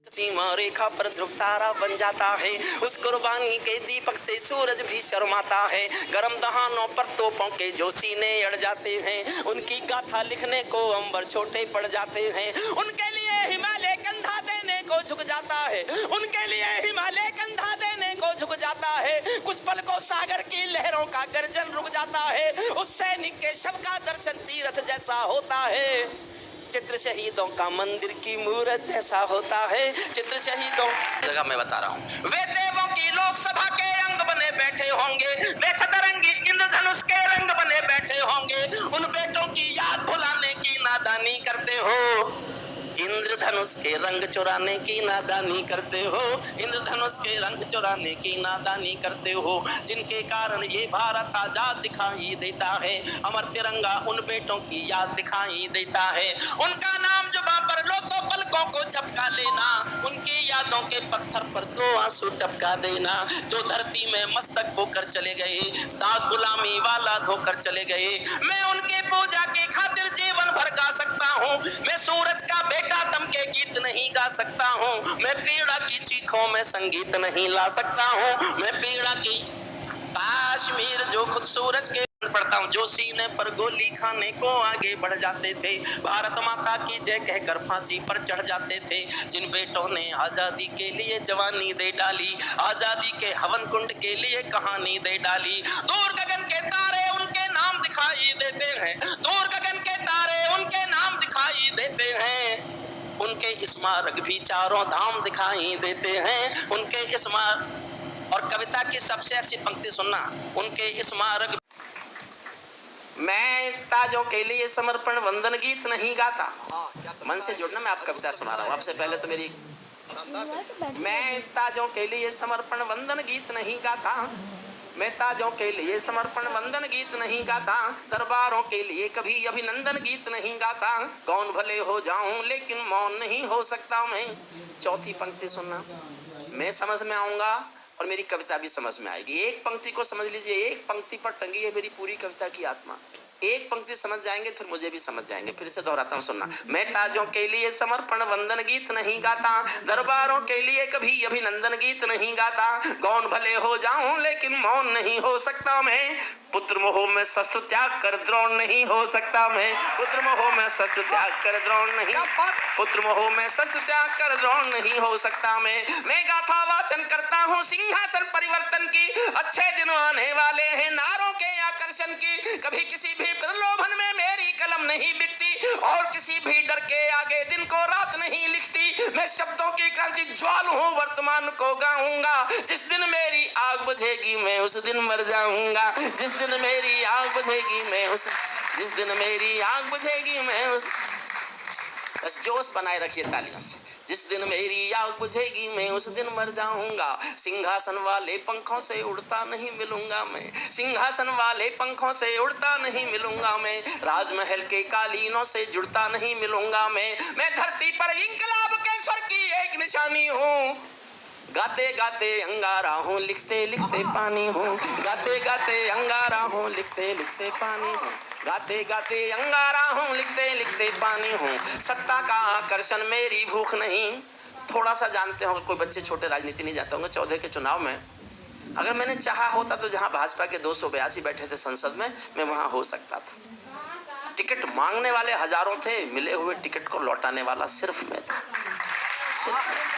सीमा रेखा पर ध्रुव तारा बन जाता है, उस कुर्बानी के दीपक से सूरज भी शर्माता है। गरम दहानों पर तोपों के जो सीने अड़ जाते हैं, उनकी गाथा लिखने को अंबर छोटे पड़ जाते हैं। उनके लिए हिमालय कंधा देने को झुक जाता है, उनके लिए हिमालय कंधा देने को झुक जाता है। कुछ पल को सागर की लहरों का गर्जन रुक जाता है, उस सैनिक के शव का दर्शन तीर्थ जैसा होता है। चित्र शहीदों का मंदिर की मूरत जैसा होता है। चित्र शहीदों जगह मैं बता रहा हूँ, वे देवों की लोकसभा के अंग बने बैठे होंगे, वे सतरंगी इंद्रधनुष के रंग बने बैठे होंगे। उन बेटों की याद भुलाने की नादानी करते हो, इंद्रधनुष के रंग चुराने की नादानी करते हो, इंद्रधनुष के रंग चुराने की नादानी करते हो। जिनके कारण ये भारत आजाद दिखाई देता है, अमर तिरंगा उन बेटों की याद दिखाई देता है। उनका नाम जुबां पर लो तो पलकों को झपका लेना, उनकी यादों के पत्थर पर दो आंसू टपका देना। जो धरती में मस्तक होकर चले गए, दाग गुलामी वाला धोकर चले गए, मैं उनके पूजा की खातिर जीवन भर गा सकता हूँ। मैं सूरज का बेटा दम के गीत नहीं गा सकता हूँ, मैं पीड़ा की चीखों में संगीत नहीं ला सकता हूँ। मैं पीड़ा की काश्मीर जो खुद सूरज के पढ़ता हूँ, जो सीने पर गोली खाने को आगे बढ़ जाते थे, भारत माता की जय कहकर फांसी पर चढ़ जाते थे। जिन बेटों ने आजादी के लिए जवानी दे डाली, आजादी के हवन कुंड के लिए कहानी दे डाली। दूर गगन के तारे उनके नाम दिखाई देते हैं, दूर गगन के तारे उनके नाम दिखाई देते हैं। उनके स्मारक भी चारों धाम दिखाई देते हैं, उनके स्मारक। और कविता की सबसे अच्छी पंक्ति सुनना, उनके स्मारक। मैं ताजों के लिए समर्पण वंदन गीत नहीं गाता। मन से जुड़ना, मैं आप कविता सुना रहा हूँ आपसे पहले तो मेरी। मैं ताजों के लिए समर्पण वंदन गीत नहीं गाता, मैं ताजों के लिए समर्पण वंदन गीत नहीं गाता, दरबारों के लिए कभी अभिनंदन गीत नहीं गाता। कौन भले हो जाऊं लेकिन मौन नहीं हो सकता मैं। चौथी पंक्ति सुनना, मैं समझ में आऊंगा और मेरी कविता भी समझ में आएगी। एक पंक्ति को समझ लीजिए, एक पंक्ति पर टंगी है मेरी पूरी कविता की आत्मा। एक पंक्ति समझ जाएंगे फिर मुझे भी समझ जाएंगे। फिर से दोहराता हूँ, सुनना। मैं ताजों के लिए समर्पण वंदन गीत नहीं गाता, दरबारों के लिए कभी अभिनंदन गीत नहीं गाता। कौन भले हो जाऊं लेकिन मौन नहीं हो सकता मैं। पुत्र मोह में शस्त्र त्याग कर द्रोण नहीं हो सकता मैं। पुत्र मोह में शस्त्र त्याग कर द्रोण नहीं, पुत्र मोह में शस्त्र त्याग कर द्रोण नहीं हो सकता मैं गाथा वाचन करता हूँ सिंहासन परिवर्तन की, अच्छे दिन आने वाले हैं नारों के आकर्षण की। कभी किसी भी प्रलोभन में मेरी कलम नहीं बिकती, और किसी भी डर के आगे दिन को रात नहीं लिखती। मैं शब्दों की क्रांति ज्वाल हूँ, वर्तमान को गाऊंगा। जिस दिन मेरी आग बुझेगी मैं उस दिन मर जाऊंगा। जिस दिन मेरी आग बुझेगी मैं उस, जिस दिन मेरी आग बुझेगी मैं उस। बस जोश बनाए रखिए तालियों से। जिस दिन मेरी आग बुझेगी मैं उस दिन मर जाऊंगा। सिंहासन वाले पंखों से उड़ता नहीं मिलूंगा मैं, सिंहासन वाले पंखों से उड़ता नहीं मिलूंगा मैं। राजमहल के कालीनों से जुड़ता नहीं मिलूंगा मैं धरती पर इंकलाब के स्वर की एक निशानी हूँ। गाते गाते अंगारा हूँ, लिखते लिखते पानी हूँ। गाते गाते अंगारा हूँ, लिखते लिखते पानी हूँ। गाते गाते अंगारा हूँ, लिखते लिखते पानी हूँ। सत्ता का आकर्षण मेरी भूख नहीं। थोड़ा सा जानते हो, कोई बच्चे छोटे राजनीति नहीं जानते होंगे। 14 के चुनाव में अगर मैंने चाहा होता तो जहाँ भाजपा के 282 बैठे थे संसद में, मैं वहाँ हो सकता था। टिकट मांगने वाले हजारों थे, मिले हुए टिकट को लौटाने वाला सिर्फ मैं था, सिर्फ मैं।